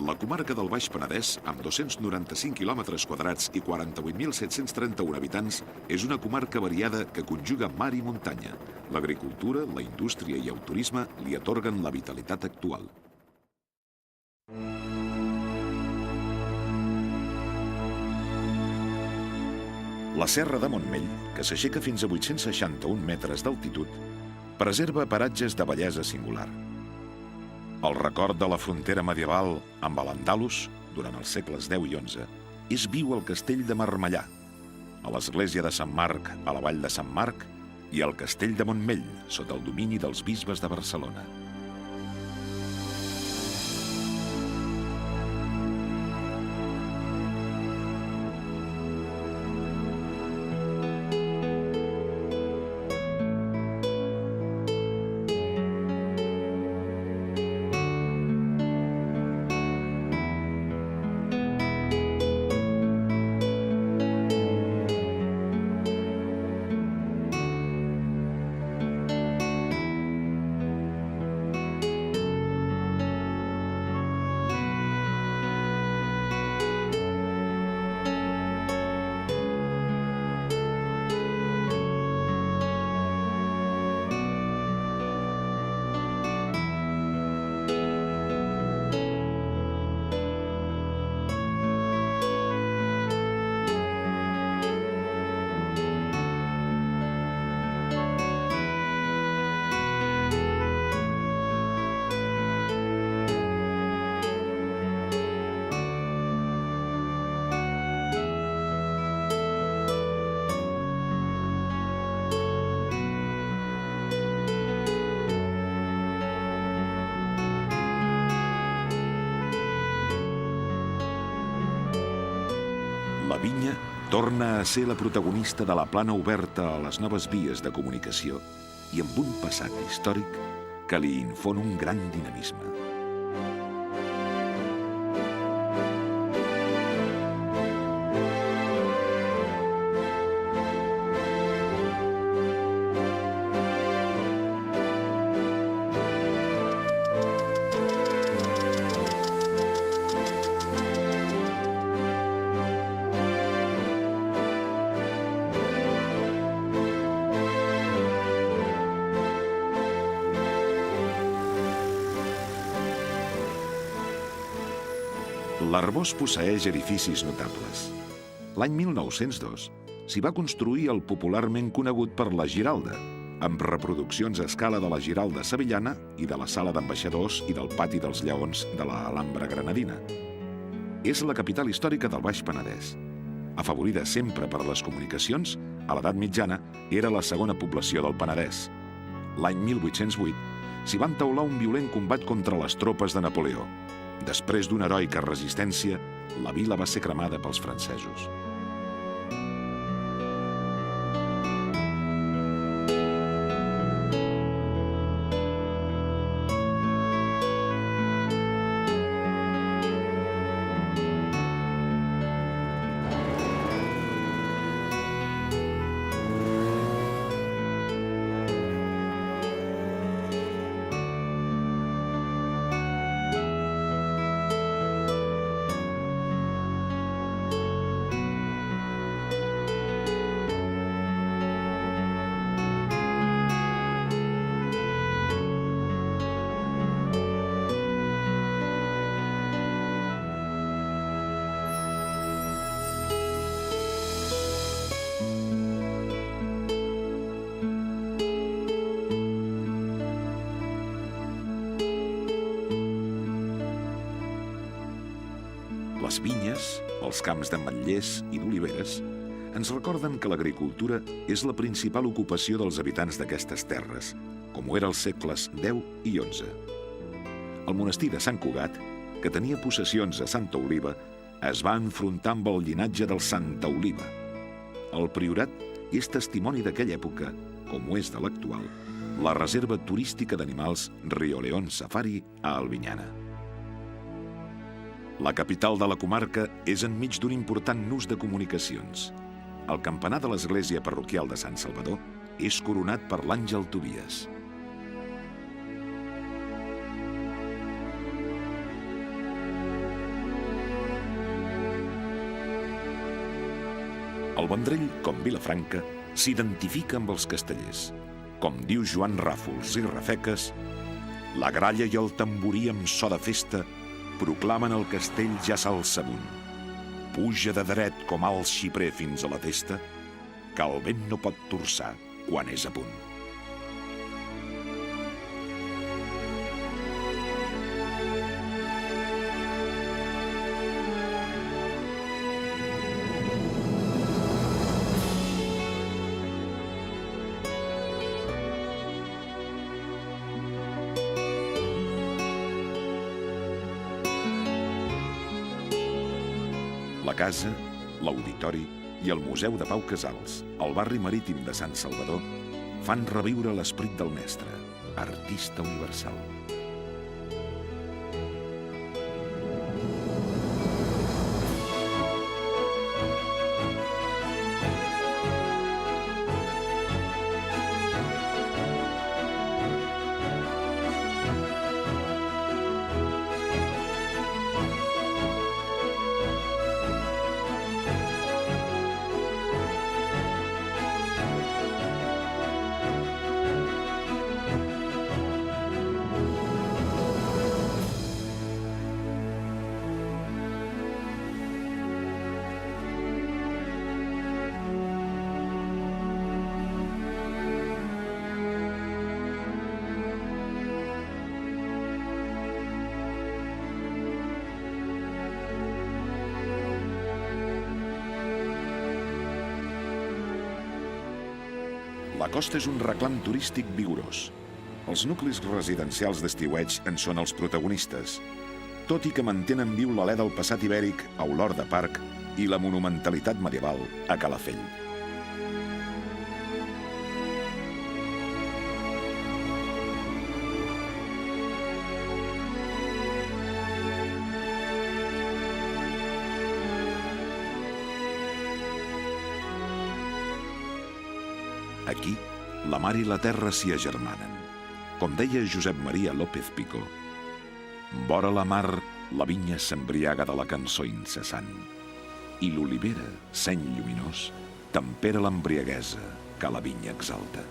La comarca del Baix Penedès, amb 295 quilòmetres quadrats i 48.731 habitants, és una comarca variada que conjuga mar i muntanya. L'agricultura, la indústria i el turisme li atorguen la vitalitat actual. La Serra de Montmell, que s'aixeca fins a 861 metres d'altitud, preserva paratges de bellesa singular. El record de la frontera medieval amb l'Andalus, durant els segles X i XI, és viu al castell de Marmellà, a l'església de Sant Marc, a la vall de Sant Marc, i al castell de Montmell, sota el domini dels bisbes de Barcelona. La vinya torna a ser la protagonista de la plana oberta a les noves vies de comunicació i amb un passat històric que li infon un gran dinamisme. L'Arboç posseeix edificis notables. L'any 1902 s'hi va construir el popularment conegut per la Giralda, amb reproduccions a escala de la Giralda sevillana i de la sala d'ambaixadors i del pati dels lleons de la Alhambra granadina. És la capital històrica del Baix Penedès. Afavorida sempre per les comunicacions, a l'edat mitjana era la segona població del Penedès. L'any 1808 s'hi va entaular un violent combat contra les tropes de Napoleó. Després d'una heroica resistència, la vila va ser cremada pels francesos. Les vinyes, els camps d'ametllers i d'oliveres ens recorden que l'agricultura és la principal ocupació dels habitants d'aquestes terres, com ho era als segles X i XI. El monestir de Sant Cugat, que tenia possessions a Santa Oliva, es va enfrontar amb el llinatge del Santa Oliva. El priorat és testimoni d'aquella època, com ho és de l'actual, la reserva turística d'animals Rio León Safari a Albinyana. La capital de la comarca és enmig d'un important nus de comunicacions. El campanar de l'església parroquial de Sant Salvador és coronat per l'Àngel Tobies. El Vendrell, com Vilafranca, s'identifica amb els castellers. Com diu Joan Ràfols i Rafeques, la gralla i el tamborí amb so de festa proclamen el castell ja s'alça amunt. Puja de dret com alt xiprer fins a la testa, que el vent no pot torçar quan és a punt. La casa, l'auditori i el Museu de Pau Casals, al barri marítim de Sant Salvador, fan reviure l'esperit del mestre, artista universal. La costa és un reclam turístic vigorós. Els nuclis residencials d'estiueig en són els protagonistes, tot i que mantenen viu l'alè del passat ibèric a Olor de Parc i la monumentalitat medieval a Calafell. Aquí, la mar i la terra s'hi agermanen. Com deia Josep Maria López Picó, vora la mar la vinya s'embriaga de la cançó incessant i l'olivera, seny lluminós, tempera l'embriaguesa que la vinya exalta.